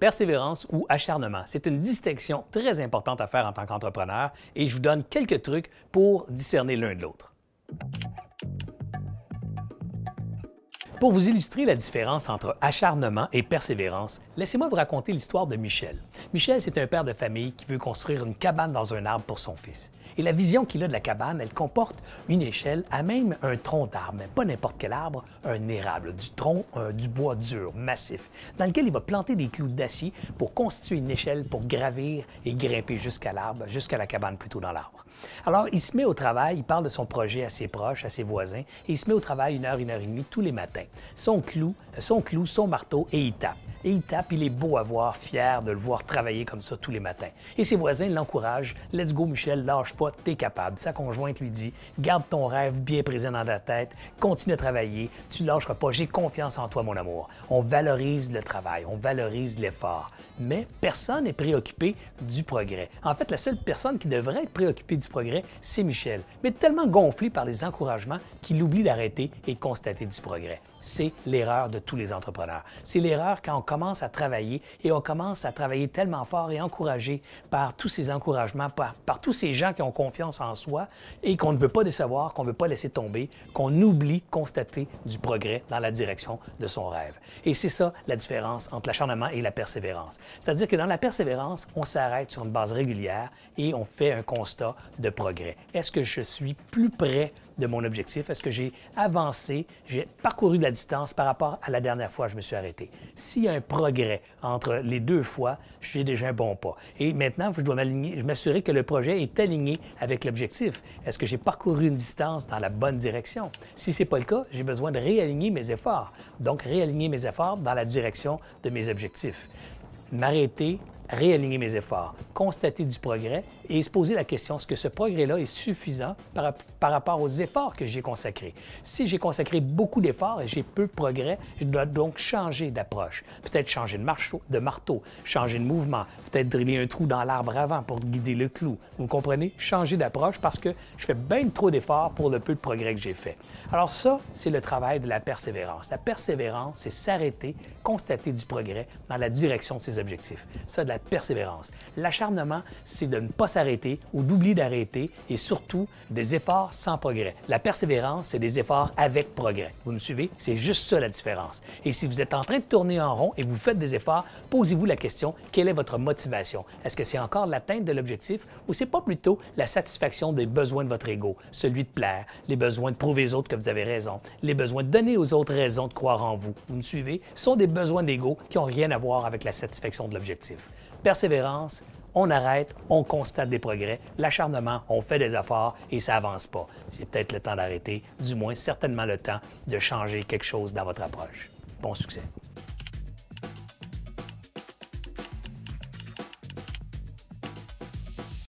Persévérance ou acharnement, c'est une distinction très importante à faire en tant qu'entrepreneur et je vous donne quelques trucs pour discerner l'un de l'autre. Pour vous illustrer la différence entre acharnement et persévérance, laissez-moi vous raconter l'histoire de Michel. Michel, c'est un père de famille qui veut construire une cabane dans un arbre pour son fils. Et la vision qu'il a de la cabane, elle comporte une échelle à même un tronc d'arbre, mais pas n'importe quel arbre, un érable, du tronc, du bois dur, massif, dans lequel il va planter des clous d'acier pour constituer une échelle pour gravir et grimper jusqu'à l'arbre, jusqu'à la cabane plutôt dans l'arbre. Alors, il se met au travail, il parle de son projet à ses proches, à ses voisins, et il se met au travail une heure et demie tous les matins. Son clou, son marteau, et il tape. Et il tape, il est beau à voir, fier de le voir travailler comme ça tous les matins. Et ses voisins l'encouragent. « Let's go, Michel, lâche pas, t'es capable. » Sa conjointe lui dit « Garde ton rêve bien présent dans ta tête, continue à travailler, tu lâcheras pas, j'ai confiance en toi, mon amour. » On valorise le travail, on valorise l'effort. Mais personne n'est préoccupé du progrès. En fait, la seule personne qui devrait être préoccupée du progrès, c'est Michel, mais tellement gonflé par les encouragements qu'il oublie d'arrêter et de constater du progrès. C'est l'erreur de tous les entrepreneurs. C'est l'erreur quand on commence à travailler et on commence à travailler tellement fort et encouragé par tous ces encouragements, par tous ces gens qui ont confiance en soi et qu'on ne veut pas décevoir, qu'on ne veut pas laisser tomber, qu'on oublie de constater du progrès dans la direction de son rêve. Et c'est ça la différence entre l'acharnement et la persévérance. C'est-à-dire que dans la persévérance, on s'arrête sur une base régulière et on fait un constat de progrès. Est-ce que je suis plus près de mon objectif? Est-ce que j'ai avancé, j'ai parcouru de la distance par rapport à la dernière fois que je me suis arrêté? S'il y a un progrès entre les deux fois, j'ai déjà un bon pas. Et maintenant, je dois m'assurer que le projet est aligné avec l'objectif. Est-ce que j'ai parcouru une distance dans la bonne direction? Si ce n'est pas le cas, j'ai besoin de réaligner mes efforts. Donc, réaligner mes efforts dans la direction de mes objectifs. M'arrêter, réaligner mes efforts, constater du progrès et se poser la question, est-ce que ce progrès-là est suffisant par rapport aux efforts que j'ai consacrés? Si j'ai consacré beaucoup d'efforts et j'ai peu de progrès, je dois donc changer d'approche. Peut-être changer de marteau, changer de mouvement, peut-être driller un trou dans l'arbre avant pour guider le clou. Vous comprenez? Changer d'approche parce que je fais bien trop d'efforts pour le peu de progrès que j'ai fait. Alors ça, c'est le travail de la persévérance. La persévérance, c'est s'arrêter, constater du progrès dans la direction de ses objectifs. Ça, de la persévérance. L'acharnement, c'est de ne pas s'arrêter ou d'oublier d'arrêter et surtout des efforts sans progrès. La persévérance, c'est des efforts avec progrès. Vous me suivez? C'est juste ça la différence. Et si vous êtes en train de tourner en rond et vous faites des efforts, posez-vous la question, quelle est votre motivation? Est-ce que c'est encore l'atteinte de l'objectif ou c'est pas plutôt la satisfaction des besoins de votre ego, celui de plaire, les besoins de prouver aux autres que vous avez raison, les besoins de donner aux autres raison de croire en vous? Vous me suivez? Ce sont des besoins d'ego qui n'ont rien à voir avec la satisfaction de l'objectif. Persévérance, on arrête, on constate des progrès. L'acharnement, on fait des efforts et ça avance pas. C'est peut-être le temps d'arrêter, du moins certainement le temps de changer quelque chose dans votre approche. Bon succès!